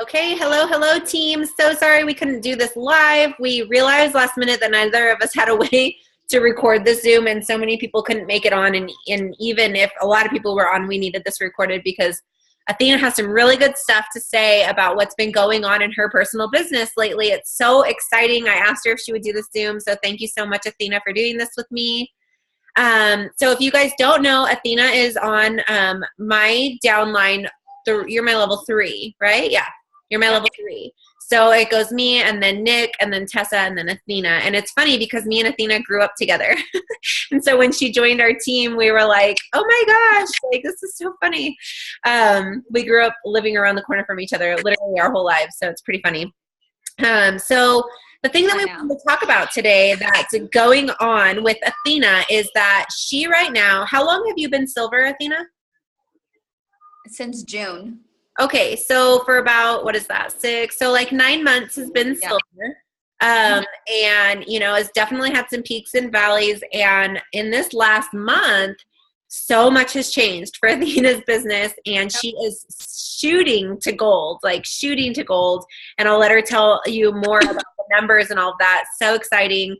Okay, hello team. So sorry we couldn't do this live. We realized last minute that neither of us had a way to record the Zoom, and so many people couldn't make it on. And even if a lot of people were on, we needed this recorded because Athena has some really good stuff to say about what's been going on in her personal business lately. It's so exciting. I asked her if she would do the Zoom, so thank you so much, Athena, for doing this with me. So if you guys don't know, Athena is on my downline. You're my level 3, right? Yeah. You're my level 3. So it goes me and then Nick and then Tessa and then Athena. And it's funny because me and Athena grew up together. And so when she joined our team, we were like, oh my gosh, like this is so funny. We grew up living around the corner from each other literally our whole lives. So it's pretty funny. So the thing that we want to talk about today that's going on with Athena is that she right now, how long have you been silver, Athena? Since June. Okay, so for about, what is that, 6? So like 9 months has been silver. And, you know, has definitely had some peaks and valleys. And in this last month, so much has changed for Athena's business. And she is shooting to gold, like shooting to gold. And I'll let her tell you more about the numbers and all of that. So exciting.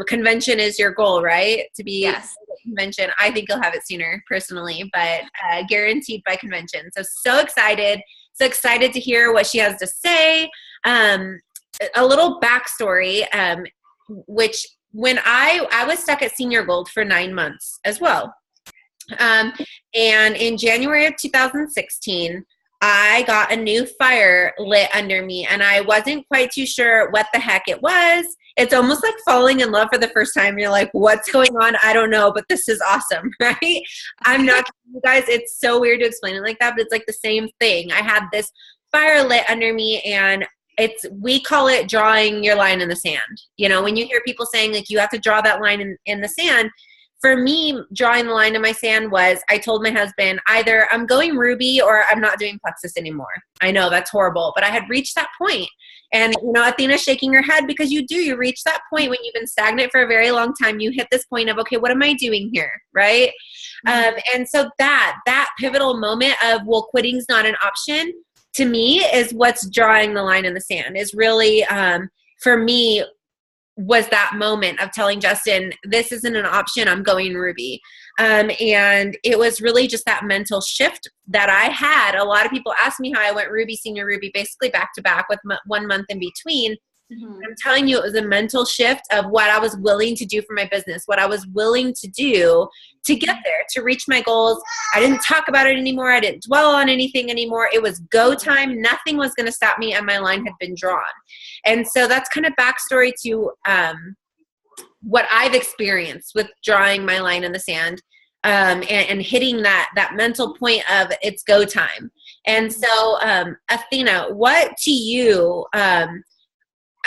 Convention is your goal, right? To be yes. Convention. I think you'll have it sooner personally, but guaranteed by convention. So excited. So excited to hear what she has to say. A little backstory, which when I was stuck at senior gold for 9 months as well. And in January of 2016, I got a new fire lit under me, and I wasn't quite too sure what the heck it was. It's almost like falling in love for the first time. You're like, what's going on? I don't know, but this is awesome, right? I'm not kidding you guys. It's so weird to explain it like that, but it's like the same thing. I had this fire lit under me, and we call it drawing your line in the sand. You know, when you hear people saying like you have to draw that line in the sand, for me, drawing the line in my sand was I told my husband either I'm going Ruby or I'm not doing Plexus anymore. I know that's horrible, but I had reached that point. And, you know, Athena's shaking her head because you reach that point when you've been stagnant for a very long time. You hit this point of, okay, what am I doing here? Right. And so that pivotal moment of, well, quitting's not an option to me is what's drawing the line in the sand is really, for me, was that moment of telling Justin, this isn't an option, I'm going Ruby. And it was really just that mental shift that I had. A lot of people ask me how I went Ruby, senior Ruby, basically back to back with 1 month in between. I'm telling you, it was a mental shift of what I was willing to do for my business, what I was willing to do to get there, to reach my goals. I didn't talk about it anymore. I didn't dwell on anything anymore. It was go time. Nothing was going to stop me, and my line had been drawn. And so that's kind of backstory to what I've experienced with drawing my line in the sand and hitting that mental point of it's go time. And so, Athena, what to you,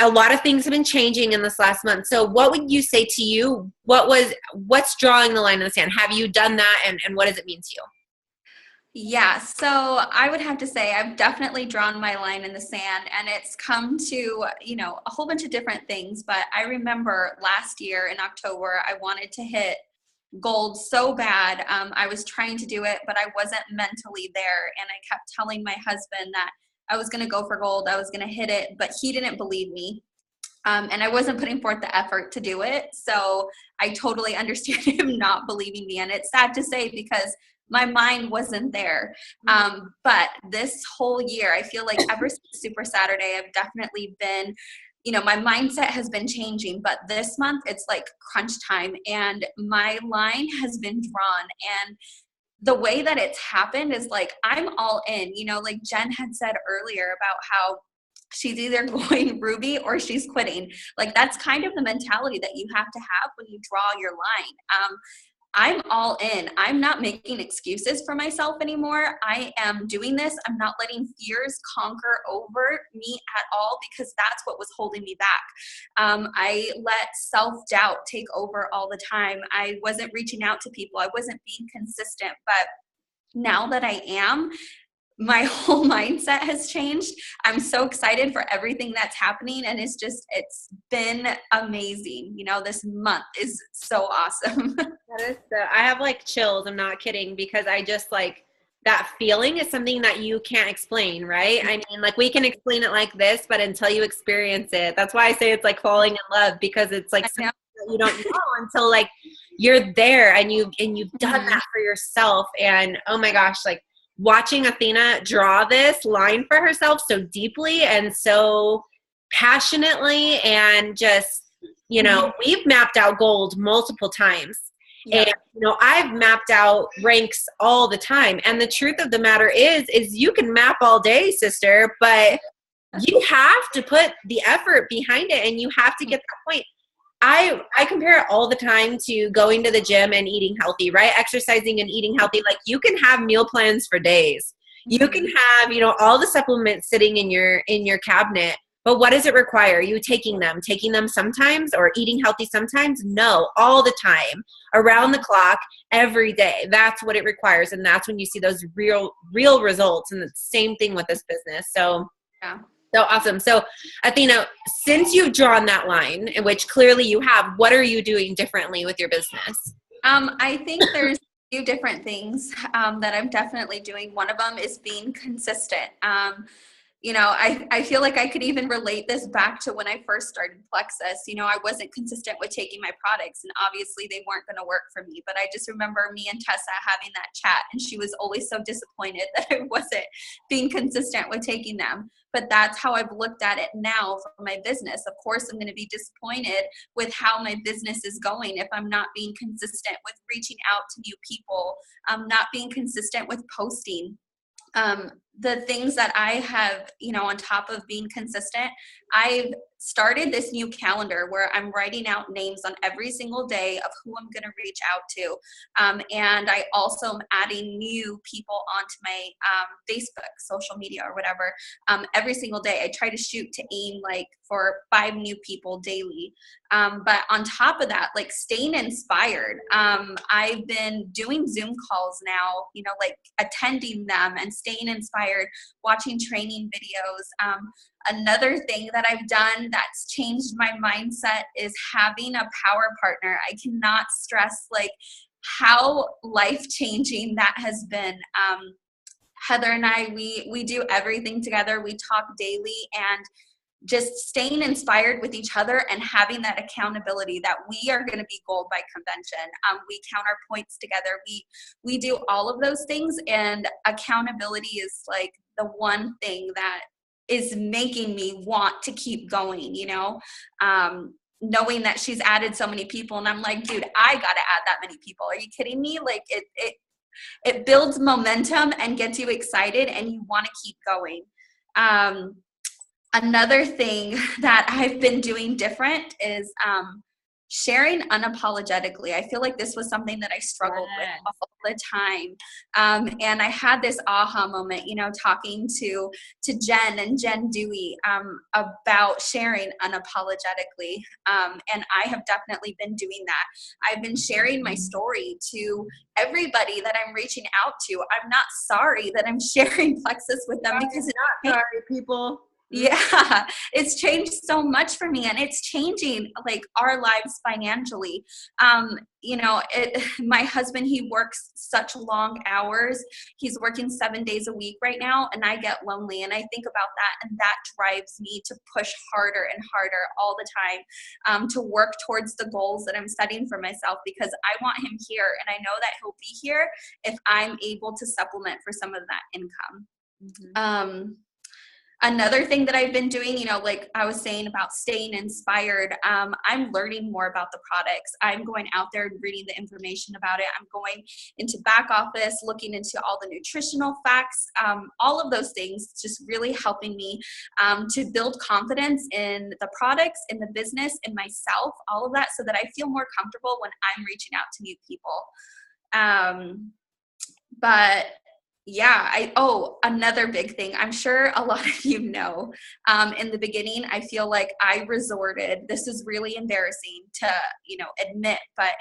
a lot of things have been changing in this last month. So what would you say to you? What's drawing the line in the sand? Have you done that? And what does it mean to you? Yeah, so I would have to say I've definitely drawn my line in the sand, and it's come to, you know, a whole bunch of different things. But I remember last year in October, I wanted to hit gold so bad. I was trying to do it, but I wasn't mentally there. And I kept telling my husband that I was going to go for gold. I was going to hit it, but he didn't believe me. And I wasn't putting forth the effort to do it. So I totally understand him not believing me. And it's sad to say because my mind wasn't there. But this whole year, I feel like ever since Super Saturday, I've definitely been, you know, my mindset has been changing. But this month, it's like crunch time. And my line has been drawn. And the way that it's happened is like, I'm all in, you know, like Jen had said earlier about how she's either going Ruby or she's quitting. Like that's kind of the mentality that you have to have when you draw your line. I'm all in. I'm not making excuses for myself anymore. I am doing this. I'm not letting fears conquer over me at all because that's what was holding me back. I let self-doubt take over all the time. I wasn't reaching out to people. I wasn't being consistent. But now that I am, my whole mindset has changed. I'm so excited for everything that's happening. And it's been amazing. You know, this month is so awesome. That is I have like chills. I'm not kidding because I just like, that feeling is something that you can't explain, right? I mean, like we can explain it like this, but until you experience it, that's why I say it's like falling in love, because it's like something that you don't know until like you're there and you've done that for yourself. And oh my gosh, like watching Athena draw this line for herself so deeply and so passionately, and just, you know, we've mapped out gold multiple times. Yeah. And, you know, I've mapped out ranks all the time. And the truth of the matter is you can map all day, sister, but you have to put the effort behind it and you have to get that point. I compare it all the time to going to the gym and eating healthy, right? Exercising and eating healthy. Like you can have meal plans for days. You can have, you know, all the supplements sitting in your cabinet. But what does it require? You taking them sometimes, or eating healthy sometimes? No, all the time, around the clock, every day. That's what it requires. And that's when you see those real results. And the same thing with this business. So, yeah. So awesome. So Athena, since you've drawn that line, which clearly you have, what are you doing differently with your business? I think there's a few different things that I'm definitely doing. One of them is being consistent. You know, I feel like I could even relate this back to when I first started Plexus. You know, I wasn't consistent with taking my products, and obviously they weren't going to work for me. But I just remember me and Tessa having that chat, and she was always so disappointed that I wasn't being consistent with taking them. But that's how I've looked at it now for my business. Of course, I'm going to be disappointed with how my business is going if I'm not being consistent with reaching out to new people, not being consistent with posting. The things that I have, you know, on top of being consistent, I've started this new calendar where I'm writing out names on every single day of who I'm going to reach out to. And I also am adding new people onto my Facebook, social media or whatever, every single day. I try to shoot to aim like for 5 new people daily. But on top of that, like staying inspired, I've been doing Zoom calls now, you know, like attending them and staying inspired, watching training videos. Another thing that I've done that's changed my mindset is having a power partner. I cannot stress like how life-changing that has been. Heather and I, we do everything together. We talk daily, and just staying inspired with each other and having that accountability that we are going to be gold by convention. We count our points together. We do all of those things, and accountability is like the one thing that is making me want to keep going, you know, knowing that she's added so many people, and I'm like, dude, I got to add that many people. Are you kidding me? Like it builds momentum and gets you excited, and you want to keep going. Another thing that I've been doing different is sharing unapologetically. I feel like this was something that I struggled with all the time. And I had this aha moment, you know, talking to Jen and Jen Dewey about sharing unapologetically. And I have definitely been doing that. I've been sharing my story to everybody that I'm reaching out to. I'm not sorry that I'm sharing Plexus with them, because it's not sorry, people. Yeah, it's changed so much for me, and it's changing like our lives financially. You know, my husband, he works such long hours. He's working 7 days a week right now, and I get lonely, and I think about that, and that drives me to push harder and harder all the time, to work towards the goals that I'm setting for myself, because I want him here, and I know that he'll be here if I'm able to supplement for some of that income. Mm-hmm. Another thing that I've been doing, you know, like I was saying about staying inspired, I'm learning more about the products. I'm going out there and reading the information about it. I'm going into back office, looking into all the nutritional facts, all of those things, just really helping me to build confidence in the products, in the business, in myself, all of that, so that I feel more comfortable when I'm reaching out to new people. But yeah, another big thing, I'm sure a lot of you know, in the beginning, I feel like I resorted, this is really embarrassing to, admit, but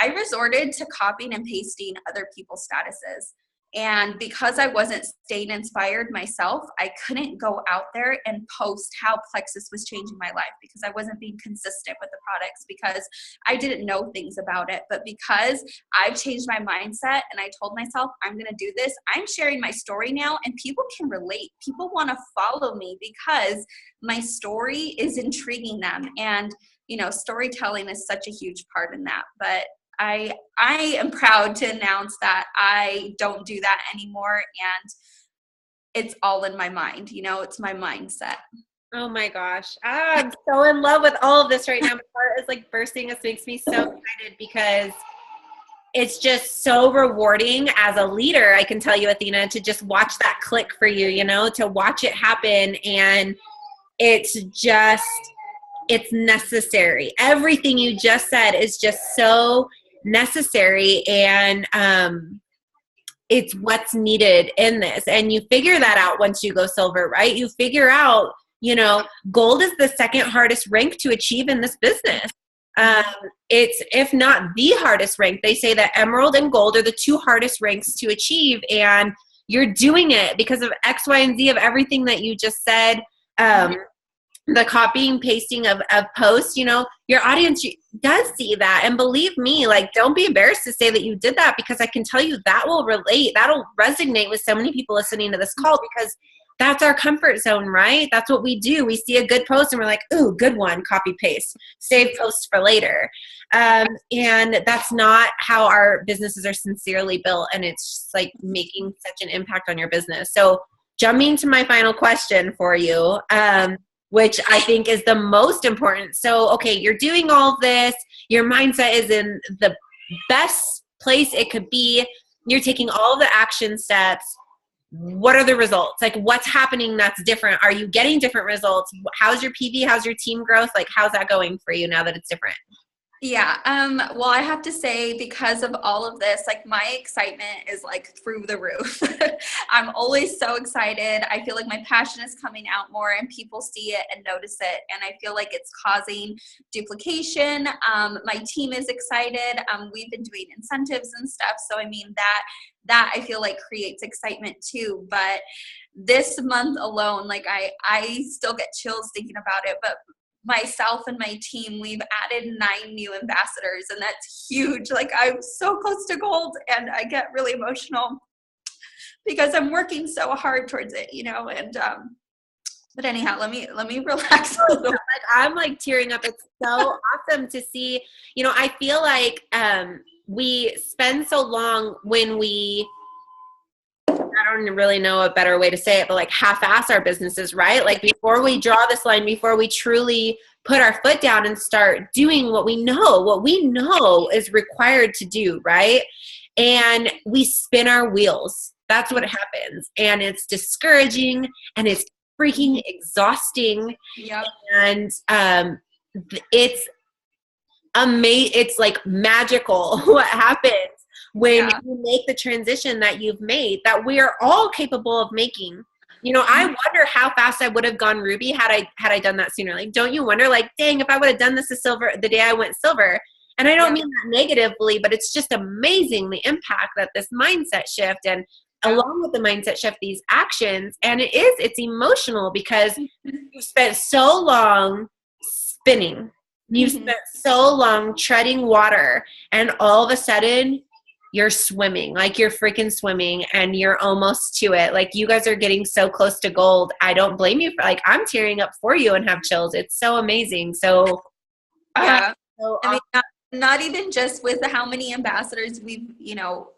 I resorted to copying and pasting other people's statuses. And because I wasn't staying inspired myself, I couldn't go out there and post how Plexus was changing my life because I wasn't being consistent with the products, because I didn't know things about it. But because I've changed my mindset and I told myself I'm going to do this, I'm sharing my story now and people can relate. People want to follow me because my story is intriguing them. And, you know, storytelling is such a huge part in that. But I am proud to announce that I don't do that anymore, and it's all in my mind. You know, it's my mindset. Oh my gosh. I'm so in love with all of this right now. My heart is like bursting. This makes me so excited because it's just so rewarding as a leader, I can tell you, Athena, to just watch that click for you, you know, to watch it happen. And it's necessary. Everything you just said is just so necessary, and it's what's needed in this. And you figure that out once you go silver, right? You figure out, you know, gold is the second hardest rank to achieve in this business. It's, if not the hardest rank. They say that emerald and gold are the two hardest ranks to achieve, and you're doing it because of X, Y, and Z of everything that you just said. The copying, pasting of posts, you know, your audience does see that. And believe me, like, don't be embarrassed to say that you did that, because I can tell you that will relate. That'll resonate with so many people listening to this call, because that's our comfort zone, right? That's what we do. We see a good post and we're like, ooh, good one, copy paste, save post for later. And that's not how our businesses are sincerely built. And it's just like making such an impact on your business. So jumping to my final question for you, which I think is the most important. So, okay, you're doing all of this. Your mindset is in the best place it could be. You're taking all of the action steps. What are the results? Like, what's happening that's different? Are you getting different results? How's your PV? How's your team growth? Like, how's that going for you now that it's different? Yeah. Well, I have to say, because of all of this, like, my excitement is like through the roof. I'm always so excited. I feel like my passion is coming out more and people see it and notice it. And I feel like it's causing duplication. My team is excited. We've been doing incentives and stuff. So, I mean, that I feel like creates excitement too. But this month alone, like, I still get chills thinking about it, but myself and my team, we've added 9 new ambassadors, and that's huge. Like, I'm so close to gold, and I get really emotional because I'm working so hard towards it, you know. And but anyhow, let me relax a little. Like, I'm like tearing up. It's so awesome to see. You know, I feel like we spend so long when we, I don't really know a better way to say it, but like half-ass our businesses, right? Like, before we draw this line, before we truly put our foot down and start doing what we know is required to do, right? And we spin our wheels. That's what happens. And it's discouraging and it's freaking exhausting. Yep. And it's amazing. It's like magical what happens when you make the transition that you've made, that we are all capable of making. You know, I wonder how fast I would have gone Ruby had I done that sooner. Like, don't you wonder, like, dang, if I would have done this to silver the day I went silver. And I don't mean that negatively, but it's just amazing the impact that this mindset shift, and along with the mindset shift, these actions, and it's emotional because you've spent so long spinning. You've spent so long treading water, and all of a sudden you're swimming, like you're freaking swimming, and you're almost to it. Like, you guys are getting so close to gold. I don't blame you for, like, I'm tearing up for you and have chills. It's so amazing. So, I mean, not even just with how many ambassadors we've, you know,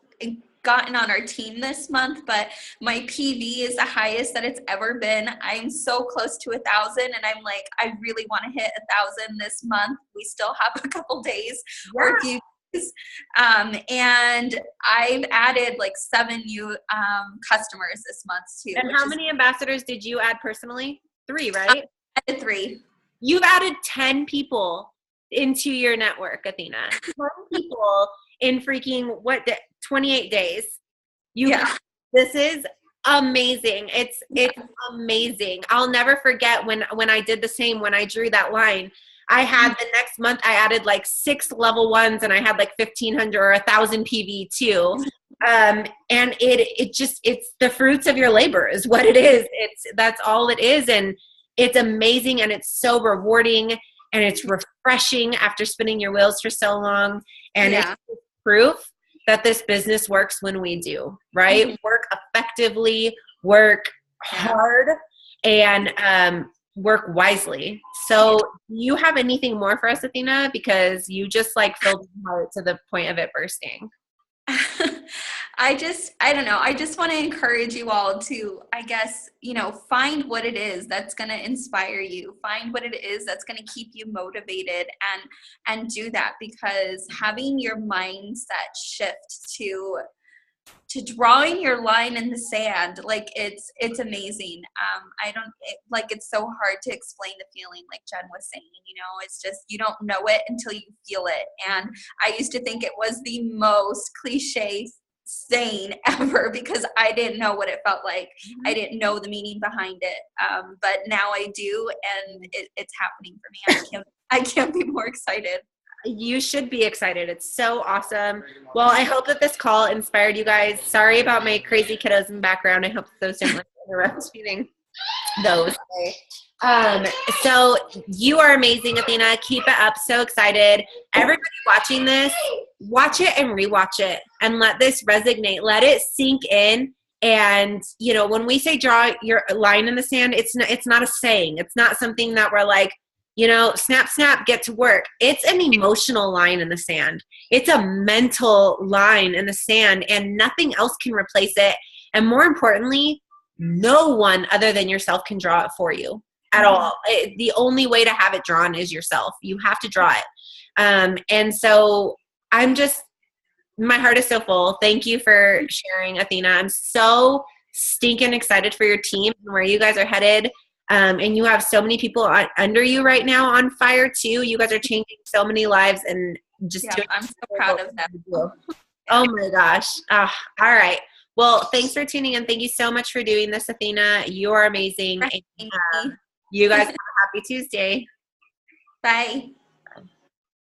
gotten on our team this month, but my PV is the highest that it's ever been. I'm so close to 1,000, and I'm like, I really want to hit 1,000 this month. We still have a couple days or a few. And I've added like 7 new customers this month too. And how many ambassadors did you add personally? 3, right? I added 3. You've added 10 people into your network, Athena. 10 people in freaking 28 days. This is amazing. It's amazing. I'll never forget when I did the same, when I drew that line. I had the next month, I added like 6 level 1s, and I had like 1,500 or 1,000 PV too. And it's the fruits of your labor is what it is. That's all it is. And it's amazing. And it's so rewarding and it's refreshing after spinning your wheels for so long. And it's proof that this business works when we do, right? Mm-hmm. Work effectively, work hard, and work wisely. So do you have anything more for us, Athena? Because you just like filled my heart to the point of it bursting. I don't know. I just want to encourage you all to, I guess, find what it is that's going to inspire you. Find what it is that's going to keep you motivated and do that, because having your mindset shift to drawing your line in the sand, like it's amazing. It's so hard to explain the feeling, like Jen was saying, it's just, you don't know it until you feel it. And I used to think it was the most cliche saying ever because I didn't know what it felt like. I didn't know the meaning behind it. But now I do, and it's happening for me. I can't be more excited. You should be excited. It's so awesome. Well, I hope that this call inspired you guys. Sorry about my crazy kiddos in the background. I hope those didn't interrupt feeding those. So you are amazing, Athena. Keep it up. So excited. Everybody watching this, watch it and rewatch it and let this resonate. Let it sink in. And, when we say draw your line in the sand, it's not a saying. It's not something that we're like, snap, snap, get to work. It's an emotional line in the sand. It's a mental line in the sand, and nothing else can replace it. And more importantly, no one other than yourself can draw it for you at all. The only way to have it drawn is yourself. You have to draw it. And so my heart is so full. Thank you for sharing, Athena. I'm so stinking excited for your team and where you guys are headed. And you have so many people under you right now on fire too. You guys are changing so many lives and just I'm so proud of them. Oh my gosh. All right. Well, thanks for tuning in. Thank you so much for doing this, Athena. You are amazing. And, you guys have a happy Tuesday. Bye.